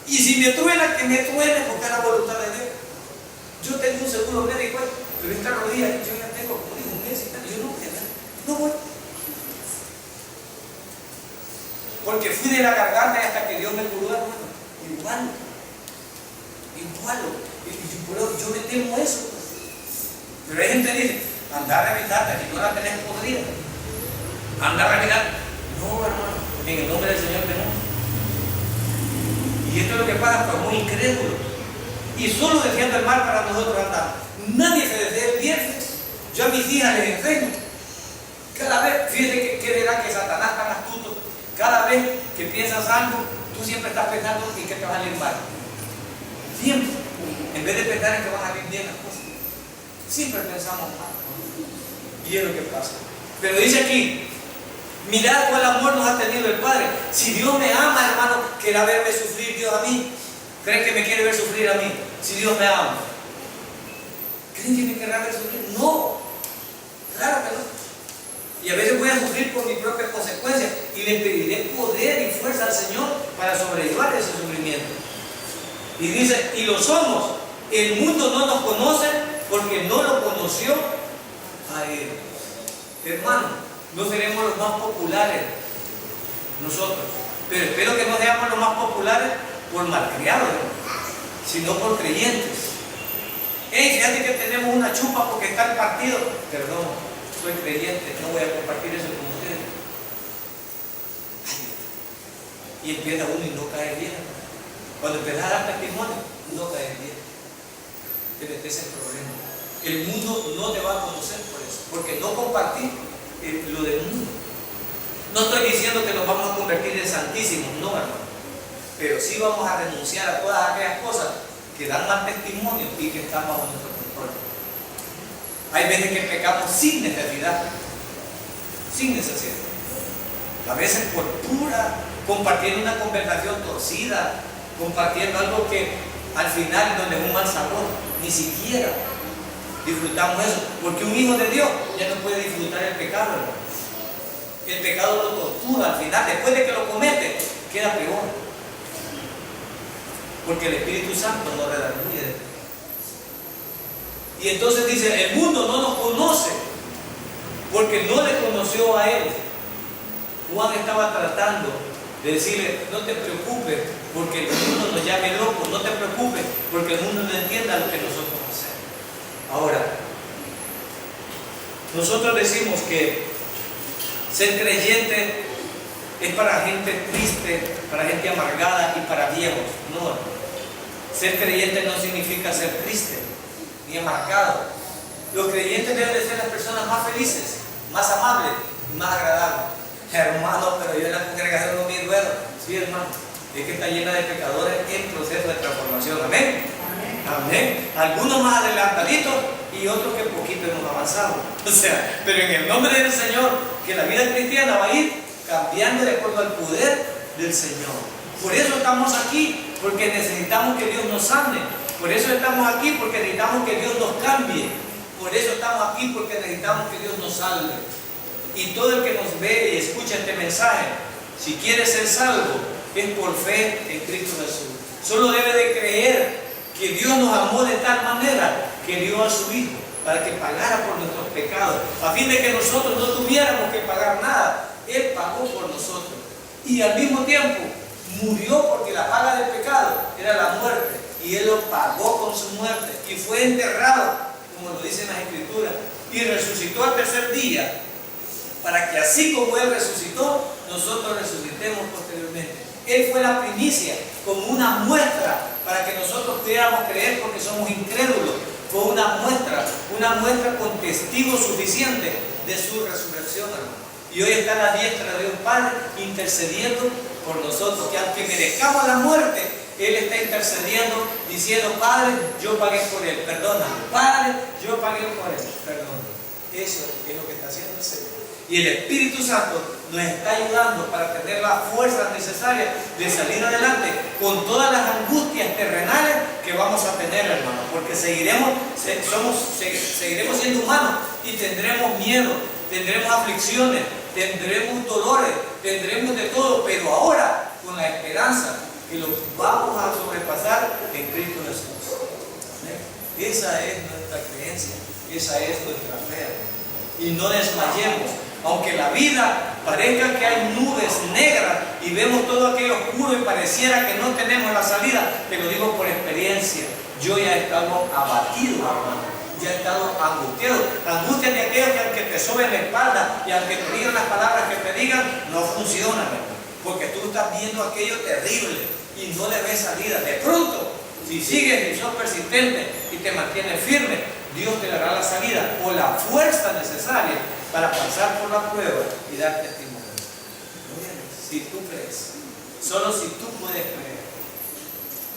Y si me truena, que me truene, porque es la voluntad de Dios. Yo tengo un seguro médico, pero esta rodilla, yo ya tengo, como digo, un mes y tal, yo no voy. Porque fui de la garganta hasta que Dios me curó, hermano. Igual. Yo me temo eso. Pero hay gente que dice, anda a revisarte, si no la tenés podrida. Anda a revisar. No, hermano, en el nombre del Señor tenemos. Y esto es lo que pasa, pues muy incrédulo. Y solo deseando el mal para nosotros andar. Nadie se desea el bien. Yo a mis hijas les enseño. Cada vez, fíjense que verá que Satanás tan astuto. Cada vez que piensas algo, tú siempre estás pensando en que te va a salir mal. Siempre. En vez de pensar en que van a salir bien las cosas. Siempre pensamos mal. Y es lo que pasa. Pero dice aquí, mirad cuál amor nos ha tenido el Padre. Si Dios me ama, hermano, ¿querrá verme sufrir Dios a mí? ¿Creen que me quiere ver sufrir a mí? Si Dios me ama. ¿Creen que me querrá ver sufrir? No. Claro que no. Y a veces voy a sufrir por mis propias consecuencias y le pediré poder y fuerza al Señor para sobrellevar ese sufrimiento. Y dice, y lo somos. El mundo no nos conoce porque no lo conoció a Él. Hermano, no seremos los más populares nosotros, pero espero que no seamos los más populares por malcriados, sino por creyentes. Fíjate que tenemos una chupa porque está el partido. Perdón. Soy creyente, no voy a compartir eso con ustedes. Y empieza uno y no cae bien. Cuando empiezas a dar testimonio, no cae bien. Pero ese es el problema. El mundo no te va a conocer por eso, porque no compartir lo del mundo. No estoy diciendo que nos vamos a convertir en santísimos, no, hermano. Pero sí vamos a renunciar a todas aquellas cosas que dan mal testimonio y que están bajo nuestro control. Hay veces que pecamos sin necesidad. Sin necesidad. A veces por pura, compartiendo una conversación torcida, compartiendo algo que al final nos dejó un mal sabor. Ni siquiera disfrutamos eso. Porque un hijo de Dios ya no puede disfrutar el pecado, hermano. El pecado lo tortura al final. Después de que lo comete, queda peor. Porque el Espíritu Santo no redarguye de él. Y entonces dice, el mundo no nos conoce porque no le conoció a Él. Juan estaba tratando de decirle, no te preocupes porque el mundo nos llame locos, no te preocupes porque el mundo no entienda lo que nosotros hacemos. Ahora, nosotros decimos que ser creyente es para gente triste, para gente amargada y para viejos. No, ser creyente no significa ser triste ni amargado. Los creyentes deben de ser las personas más felices, más amables y más agradables. Hermano, pero yo en la congregación no me duelo. Sí, hermano, es que está llena de pecadores en proceso de transformación. Amén. Amén. Algunos más adelantaditos y otros que poquito hemos avanzado. O sea, pero en el nombre del Señor, que la vida cristiana va a ir cambiando de acuerdo al poder del Señor. Por eso estamos aquí, porque necesitamos que Dios nos sane. Por eso estamos aquí, porque necesitamos que Dios nos cambie. Por eso estamos aquí, porque necesitamos que Dios nos salve. Y todo el que nos ve y escucha este mensaje, si quiere ser salvo, es por fe en Cristo Jesús. Solo debe de creer que Dios nos amó de tal manera que dio a su Hijo para que pagara por nuestros pecados, a fin de que nosotros no tuviéramos que pagar nada. Él pagó por nosotros y al mismo tiempo murió, porque la paga del pecado era la muerte, y Él lo pagó con su muerte y fue enterrado, como lo dicen las Escrituras, y resucitó al tercer día, para que así como Él resucitó, nosotros resucitemos posteriormente. Él fue la primicia, como una muestra, para que nosotros pudiéramos creer, porque somos incrédulos. Fue una muestra con testigos suficientes de su resurrección, hermano. Y hoy está a la diestra de Dios Padre intercediendo por nosotros, que aunque merezcamos la muerte, Él está intercediendo, diciendo: Padre, yo pagué por Él, perdóname. Padre, yo pagué por Él, perdóname. Eso es lo que está haciendo el Señor. Y el Espíritu Santo nos está ayudando para tener las fuerzas necesarias de salir adelante con todas las angustias terrenales que vamos a tener, hermano, porque seguiremos siendo humanos y tendremos miedo, tendremos aflicciones, tendremos dolores, tendremos de todo, pero ahora con la esperanza que lo vamos a sobrepasar en Cristo Jesús. Esa es nuestra creencia, esa es nuestra fe. Y no desmayemos, aunque la vida parezca que hay nubes negras y vemos todo aquello oscuro y pareciera que no tenemos la salida. Te lo digo por experiencia, yo ya he estado abatido, hermano, ya he estado angustiado. Angustia de aquello que aunque te soben la espalda y aunque te digan las palabras que te digan, no funciona, hermano, porque tú estás viendo aquello terrible y no le ves salida. De pronto, si sigues y sos persistente y te mantienes firme, Dios te dará la salida o la fuerza necesaria para pasar por la prueba y dar testimonio. Si tú crees, solo si tú puedes creer,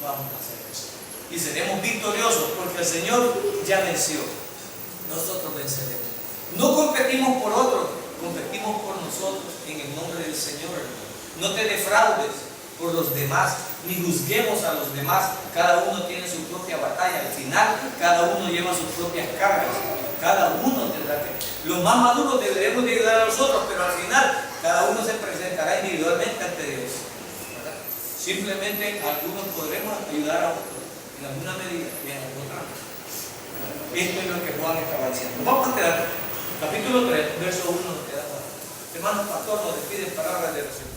vamos a hacer eso. Y seremos victoriosos, porque el Señor ya venció. Nosotros venceremos. No competimos por otros, competimos por nosotros en el nombre del Señor. No te defraudes por los demás, ni juzguemos a los demás. Cada uno tiene su propia batalla. Al final, cada uno lleva sus propias cargas. Cada uno tendrá que... Los más maduros deberemos de ayudar a los otros, pero al final, cada uno se presentará individualmente ante Dios, ¿verdad? Simplemente algunos podremos ayudar a otros en alguna medida y en otra. Esto es lo que Juan estaba diciendo. Vamos a quedar, capítulo 3, verso 1 nos queda. Hermano pastor, nos despiden palabras de oración.